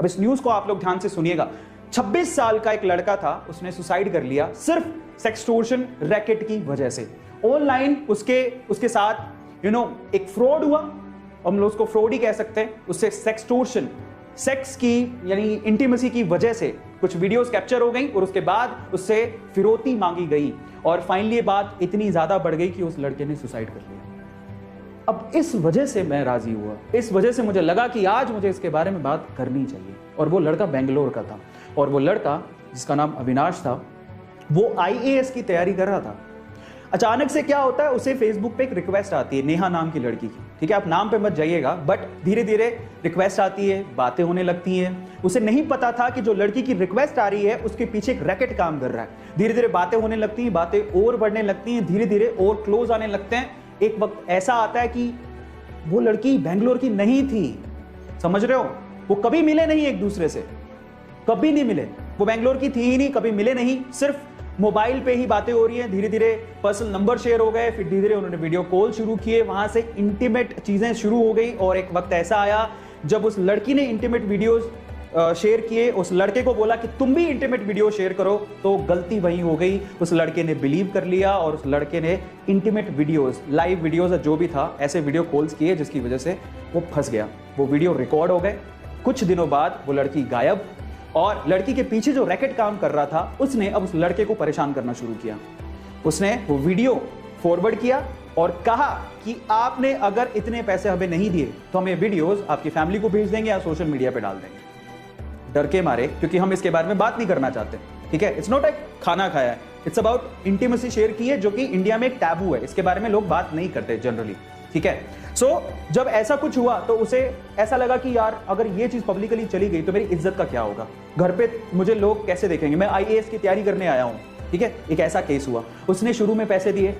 अब इस न्यूज को आप लोग ध्यान से सुनिएगा। 26 साल का एक लड़का था, उसने सुसाइड कर लिया सिर्फ सेक्सटोर्शन रैकेट की वजह से। ऑनलाइन उसके साथ एक फ्रॉड हुआ, हम लोग उसको फ्रॉड ही कह सकते हैं। उससे सेक्सटोर्शन, सेक्स की यानी इंटीमेसी की वजह से कुछ वीडियोस कैप्चर हो गई और उसके बाद उससे फिरौती मांगी गई और फाइनली ये बात इतनी ज्यादा बढ़ गई कि उस लड़के ने सुसाइड कर लिया। अब इस वजह से मैं राजी हुआ, इस वजह से मुझे लगा कि आज मुझे इसके बारे में बात करनी चाहिए। और वो लड़का बेंगलोर का था और वो लड़का जिसका नाम अविनाश था, वो आईएएस की तैयारी कर रहा था। अचानक से क्या होता है, उसे फेसबुक पे एक रिक्वेस्ट आती है नेहा नाम की लड़की की, ठीक है, आप नाम पे मत जाइएगा, बट धीरे धीरे रिक्वेस्ट आती है, बातें होने लगती हैं। उसे नहीं पता था कि जो लड़की की रिक्वेस्ट आ रही है उसके पीछे एक रैकेट काम कर रहा है। धीरे धीरे बातें होने लगती हैं, बातें और बढ़ने लगती हैं, धीरे धीरे और क्लोज आने लगते हैं। एक वक्त ऐसा आता है कि वो लड़की बेंगलोर की नहीं थी, समझ रहे हो, वो कभी मिले नहीं एक दूसरे से, कभी नहीं मिले, वो बेंगलोर की थी ही नहीं, कभी मिले नहीं, सिर्फ मोबाइल पे ही बातें हो रही हैं। धीरे धीरे पर्सनल नंबर शेयर हो गए, फिर धीरे धीरे उन्होंने वीडियो कॉल शुरू किए, वहां से इंटीमेट चीजें शुरू हो गई। और एक वक्त ऐसा आया जब उस लड़की ने इंटीमेट वीडियोस शेयर किए, उस लड़के को बोला कि तुम भी इंटीमेट वीडियो शेयर करो, तो गलती वही हो गई, उस लड़के ने बिलीव कर लिया और उस लड़के ने इंटीमेट वीडियोस, लाइव वीडियोस जो भी था, ऐसे वीडियो कॉल्स किए जिसकी वजह से वो फंस गया। वो वीडियो रिकॉर्ड हो गए। कुछ दिनों बाद वो लड़की गायब और लड़की के पीछे जो रैकेट काम कर रहा था उसने अब उस लड़के को परेशान करना शुरू किया। उसने वो वीडियो फॉरवर्ड किया और कहा कि आपने अगर इतने पैसे हमें नहीं दिए तो हम ये वीडियोस आपकी फैमिली को भेज देंगे या सोशल मीडिया पे डाल देंगे। डर के मारे, क्योंकि हम इसके बारे में बात नहीं करना चाहते, ठीक है, इट्स नॉट एक खाना खाया है, इट्स अबाउट इंटीमेसी शेयर की है, जो कि इंडिया में एक टैबू है, इसके बारे में लोग बात नहीं करते जनरली, ठीक है। सो जब ऐसा कुछ हुआ तो उसे ऐसा लगा कि यार अगर ये चीज पब्लिकली चली गई तो मेरी इज्जत का क्या होगा, घर पे मुझे लोग कैसे देखेंगे, मैं आईएएस की तैयारी करने आया हूं, ठीक है। एक ऐसा केस हुआ, उसने शुरू में पैसे दिए,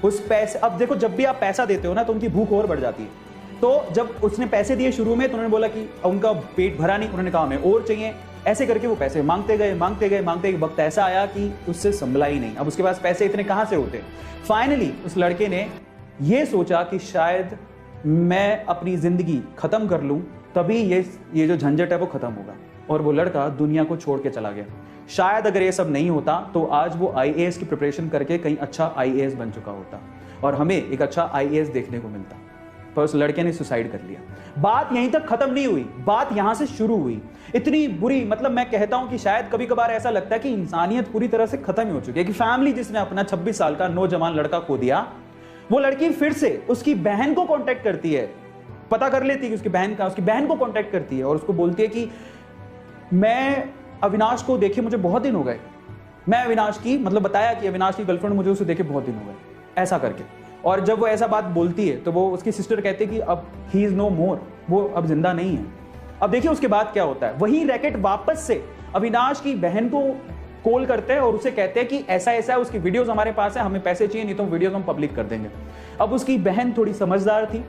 उस पैसे, अब देखो जब भी आप पैसा देते हो ना तो उनकी भूख और बढ़ जाती है। तो जब उसने पैसे दिए शुरू में तो उन्होंने बोला कि उनका पेट भरा नहीं, उन्होंने कहा हमें और चाहिए, ऐसे करके वो पैसे मांगते गए मांगते गए मांगते गए। वक्त ऐसा आया कि उससे संभला ही नहीं, अब उसके पास पैसे इतने कहां से होते। फाइनली उस लड़के ने ये सोचा कि शायद मैं अपनी जिंदगी खत्म कर लूं, तभी ये जो झंझट है वो खत्म होगा। और वो लड़का दुनिया को छोड़ के चला गया। शायद अगर ये सब नहीं होता तो आज वो आईएएस की प्रिपरेशन करके कहीं अच्छा आईएएस बन चुका होता और हमें एक अच्छा आईएएस देखने को मिलता, पर उस लड़के ने सुसाइड कर लिया। बात यहीं तक खत्म नहीं हुई, बात यहां से शुरू हुई। इतनी बुरी, मतलब मैं कहता हूं कि शायद कभी कभार ऐसा लगता है कि इंसानियत पूरी तरह से खत्म ही हो चुकी है, कि फैमिली जिसने अपना 26 साल का नौजवान लड़का खो दिया, वो लड़की फिर से उसकी बहन को कांटेक्ट करती है, पता कर लेती है कि उसकी बहन को कांटेक्ट करती है और उसको बोलती है कि मैं अविनाश को देखे मुझे बहुत दिन हो गए, मैं अविनाश की, मतलब बताया कि अविनाश की गर्लफ्रेंड मुझे उसे देखे बहुत दिन हो गए, ऐसा करके। और जब वो ऐसा बात बोलती है तो वो उसकी सिस्टर कहती है कि अब ही इज नो मोर, वो अब जिंदा नहीं है। अब देखिए उसके बाद क्या होता है, वही रैकेट वापस से अविनाश की बहन को कॉल करते हैं और उसे कहते हैं कि ऐसा ऐसा है, उसकी वीडियोस हमारे पास है, हमें पैसे चाहिए, नहीं तो वीडियोस हम पब्लिक कर देंगे। अब उसकी बहन थोड़ी समझदार थी,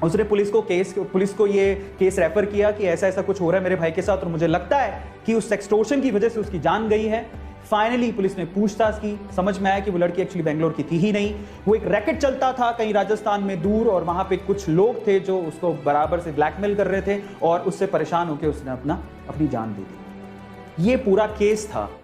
उसने पुलिस को ये केस रेफर किया कि ऐसा ऐसा कुछ हो रहा है मेरे भाई के साथ और मुझे लगता है कि उस सेक्सटोर्शन की वजह से उसकी जान गई है। फाइनली पुलिस ने पूछताछ की, समझ में आया कि वो लड़की एक्चुअली बेंगलोर की थी ही नहीं, वो एक रैकेट चलता था कहीं राजस्थान में दूर, और वहां पे कुछ लोग थे जो उसको बराबर से ब्लैकमेल कर रहे थे और उससे परेशान होकर उसने अपनी जान दे दी। ये पूरा केस था।